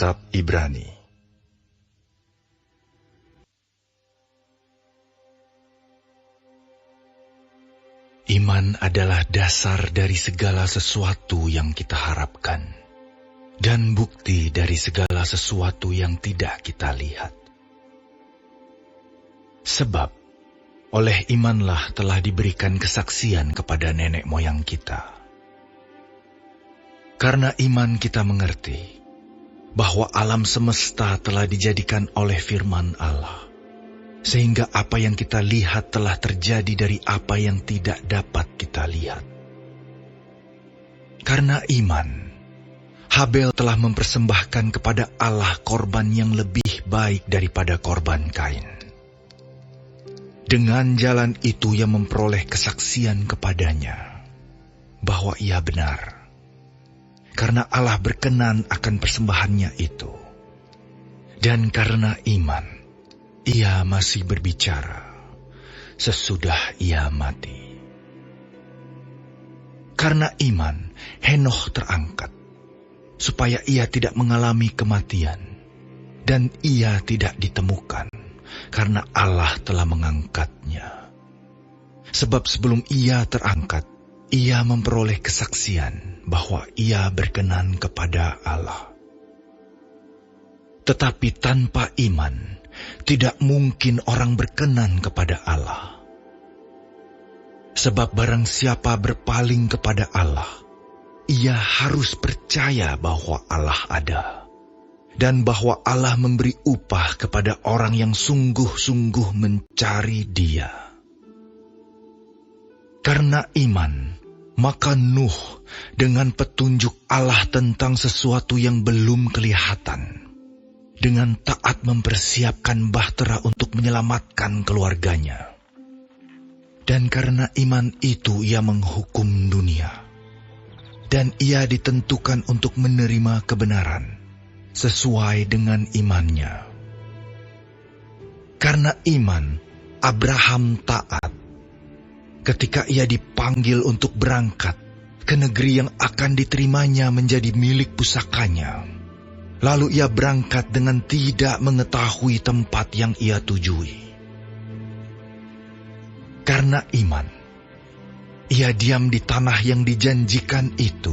Kitab Ibrani. Iman adalah dasar dari segala sesuatu yang kita harapkan, dan bukti dari segala sesuatu yang tidak kita lihat. Sebab, oleh imanlah telah diberikan kesaksian kepada nenek moyang kita. Karena iman kita mengerti bahwa alam semesta telah dijadikan oleh firman Allah, sehingga apa yang kita lihat telah terjadi dari apa yang tidak dapat kita lihat. Karena iman, Habel telah mempersembahkan kepada Allah korban yang lebih baik daripada korban Kain. Dengan jalan itu ia memperoleh kesaksian kepadanya bahwa ia benar, karena Allah berkenan akan persembahannya itu. Dan karena iman, ia masih berbicara sesudah ia mati. Karena iman, Henokh terangkat, supaya ia tidak mengalami kematian, dan ia tidak ditemukan, karena Allah telah mengangkatnya. Sebab sebelum ia terangkat, ia memperoleh kesaksian bahwa ia berkenan kepada Allah. Tetapi tanpa iman, tidak mungkin orang berkenan kepada Allah. Sebab barang siapa berpaling kepada Allah, ia harus percaya bahwa Allah ada, dan bahwa Allah memberi upah kepada orang yang sungguh-sungguh mencari Dia. Karena iman, maka Nuh dengan petunjuk Allah tentang sesuatu yang belum kelihatan, dengan taat mempersiapkan bahtera untuk menyelamatkan keluarganya. Dan karena iman itu ia menghukum dunia, dan ia ditentukan untuk menerima kebenaran sesuai dengan imannya. Karena iman, Abraham taat ketika ia dipanggil untuk berangkat ke negeri yang akan diterimanya menjadi milik pusakanya. Lalu ia berangkat dengan tidak mengetahui tempat yang ia tujui. Karena iman, ia diam di tanah yang dijanjikan itu,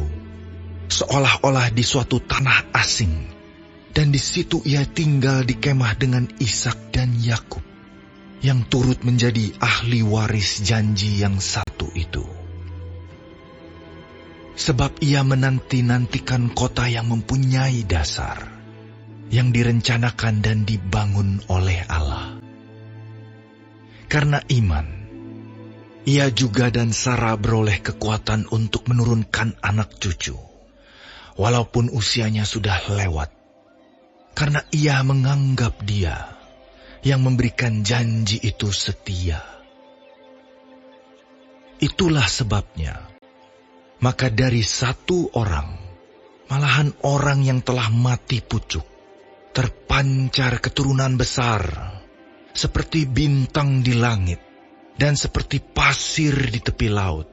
seolah-olah di suatu tanah asing, dan di situ ia tinggal di kemah dengan Ishak dan Yakub, yang turut menjadi ahli waris janji yang satu itu. Sebab ia menanti-nantikan kota yang mempunyai dasar, yang direncanakan dan dibangun oleh Allah. Karena iman, ia juga dan Sarah beroleh kekuatan untuk menurunkan anak cucu, walaupun usianya sudah lewat, karena ia menganggap Dia yang memberikan janji itu setia. Itulah sebabnya, maka dari satu orang, malahan orang yang telah mati pucuk, terpancar keturunan besar, seperti bintang di langit, dan seperti pasir di tepi laut,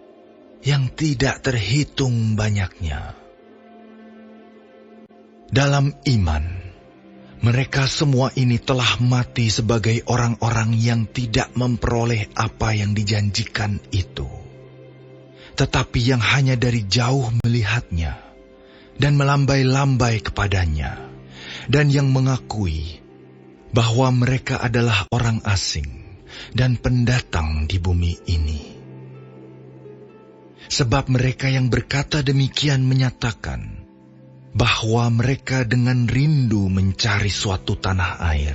yang tidak terhitung banyaknya. Dalam iman, mereka semua ini telah mati sebagai orang-orang yang tidak memperoleh apa yang dijanjikan itu, tetapi yang hanya dari jauh melihatnya, dan melambai-lambai kepadanya, dan yang mengakui bahwa mereka adalah orang asing dan pendatang di bumi ini. Sebab mereka yang berkata demikian menyatakan bahwa mereka dengan rindu mencari suatu tanah air.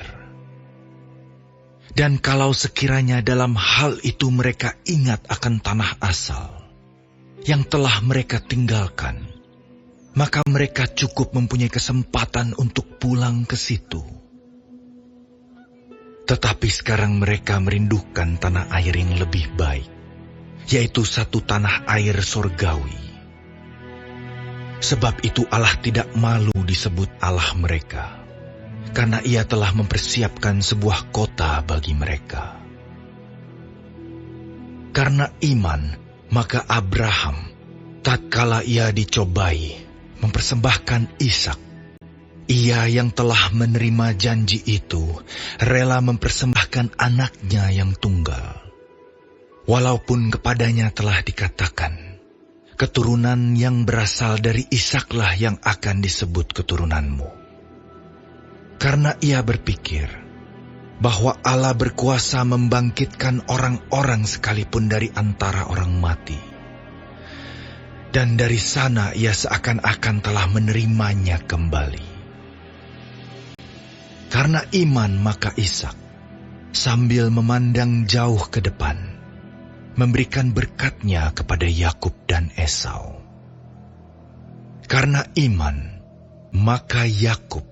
Dan kalau sekiranya dalam hal itu mereka ingat akan tanah asal yang telah mereka tinggalkan, maka mereka cukup mempunyai kesempatan untuk pulang ke situ. Tetapi sekarang mereka merindukan tanah air yang lebih baik, yaitu satu tanah air sorgawi. Sebab itu Allah tidak malu disebut Allah mereka, karena Ia telah mempersiapkan sebuah kota bagi mereka. Karena iman, maka Abraham, tatkala ia dicobai, mempersembahkan Ishak, Ia yang telah menerima janji itu rela mempersembahkan anaknya yang tunggal. Walaupun kepadanya telah dikatakan, keturunan yang berasal dari Ishaklah yang akan disebut keturunanmu. Karena ia berpikir bahwa Allah berkuasa membangkitkan orang-orang sekalipun dari antara orang mati. Dan dari sana ia seakan-akan telah menerimanya kembali. Karena iman maka Ishak, sambil memandang jauh ke depan, memberikan berkatnya kepada Yakub dan Esau. Karena iman maka Yakub,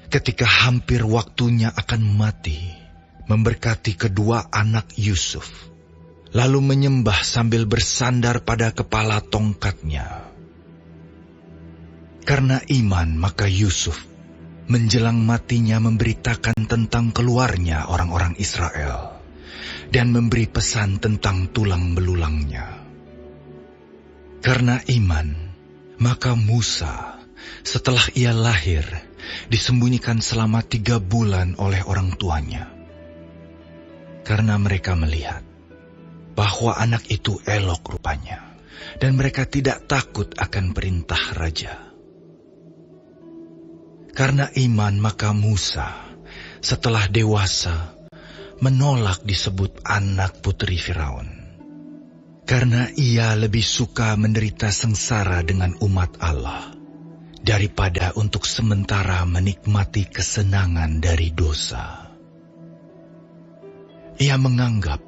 ketika hampir waktunya akan mati, memberkati kedua anak Yusuf, lalu menyembah sambil bersandar pada kepala tongkatnya. Karena iman maka Yusuf menjelang matinya memberitakan tentang keluarnya orang-orang Israel dan memberi pesan tentang tulang belulangnya. Karena iman, maka Musa setelah ia lahir disembunyikan selama 3 bulan oleh orang tuanya. Karena mereka melihat bahwa anak itu elok rupanya dan mereka tidak takut akan perintah raja. Karena iman maka Musa setelah dewasa menolak disebut anak putri Firaun. Karena ia lebih suka menderita sengsara dengan umat Allah daripada untuk sementara menikmati kesenangan dari dosa. Ia menganggap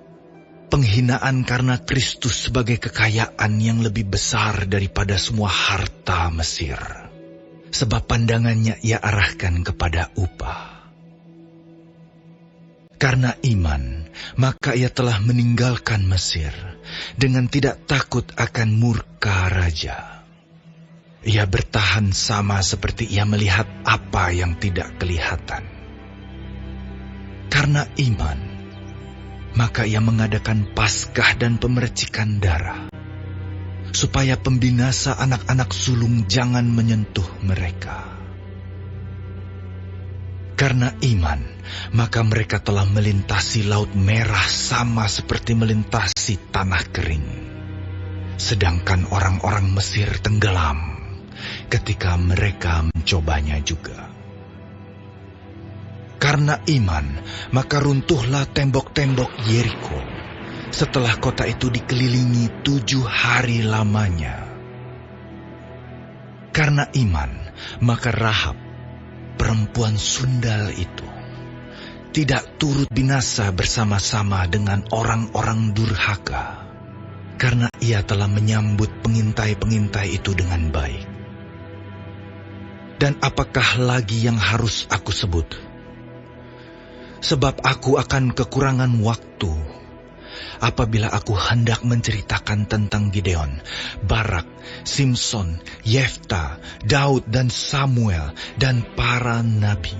penghinaan karena Kristus sebagai kekayaan yang lebih besar daripada semua harta Mesir. Sebab pandangannya ia arahkan kepada upah. Karena iman, maka ia telah meninggalkan Mesir dengan tidak takut akan murka raja. Ia bertahan sama seperti ia melihat apa yang tidak kelihatan. Karena iman, maka ia mengadakan Paskah dan pemercikan darah, supaya pembinasa anak-anak sulung jangan menyentuh mereka. Karena iman, maka mereka telah melintasi Laut Merah sama seperti melintasi tanah kering. Sedangkan orang-orang Mesir tenggelam ketika mereka mencobanya juga. Karena iman, maka runtuhlah tembok-tembok Yeriko setelah kota itu dikelilingi 7 hari lamanya. Karena iman, maka Rahab, perempuan sundal itu, tidak turut binasa bersama-sama dengan orang-orang durhaka, karena ia telah menyambut pengintai-pengintai itu dengan baik. Dan apakah lagi yang harus aku sebut? Sebab aku akan kekurangan waktu apabila aku hendak menceritakan tentang Gideon, Barak, Simson, Yefta, Daud dan Samuel dan para nabi,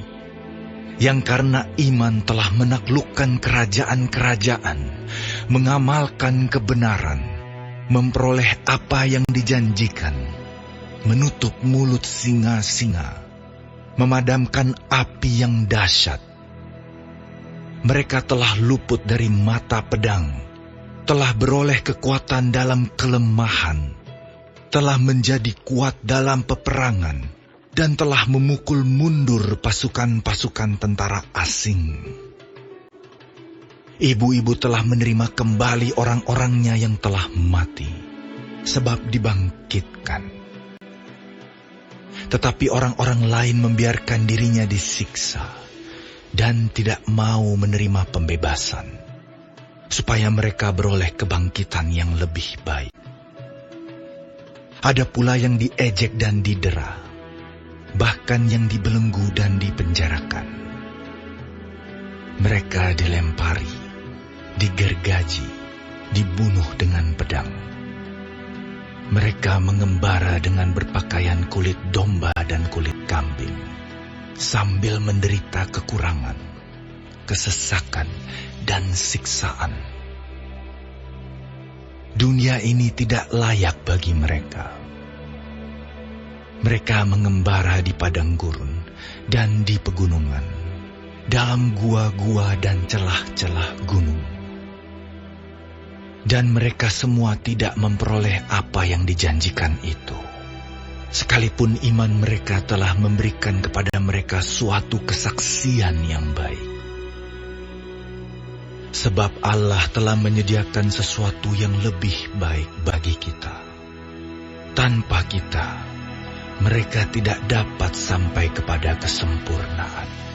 yang karena iman telah menaklukkan kerajaan-kerajaan, mengamalkan kebenaran, memperoleh apa yang dijanjikan, menutup mulut singa-singa, memadamkan api yang dahsyat. Mereka telah luput dari mata pedang, telah beroleh kekuatan dalam kelemahan, telah menjadi kuat dalam peperangan, dan telah memukul mundur pasukan-pasukan tentara asing. Ibu-ibu telah menerima kembali orang-orangnya yang telah mati, sebab dibangkitkan. Tetapi orang-orang lain membiarkan dirinya disiksa dan tidak mau menerima pembebasan, supaya mereka beroleh kebangkitan yang lebih baik. Ada pula yang diejek dan didera, bahkan yang dibelenggu dan dipenjarakan. Mereka dilempari, digergaji, dibunuh dengan pedang. Mereka mengembara dengan berpakaian kulit domba dan kulit kambing, sambil menderita kekurangan, kesesakan, dan siksaan. Dunia ini tidak layak bagi mereka. Mereka mengembara di padang gurun, dan di pegunungan, dalam gua-gua dan celah-celah gunung. Dan mereka semua tidak memperoleh apa yang dijanjikan itu, sekalipun iman mereka telah memberikan kepada mereka suatu kesaksian yang baik. Sebab Allah telah menyediakan sesuatu yang lebih baik bagi kita. Tanpa kita, mereka tidak dapat sampai kepada kesempurnaan.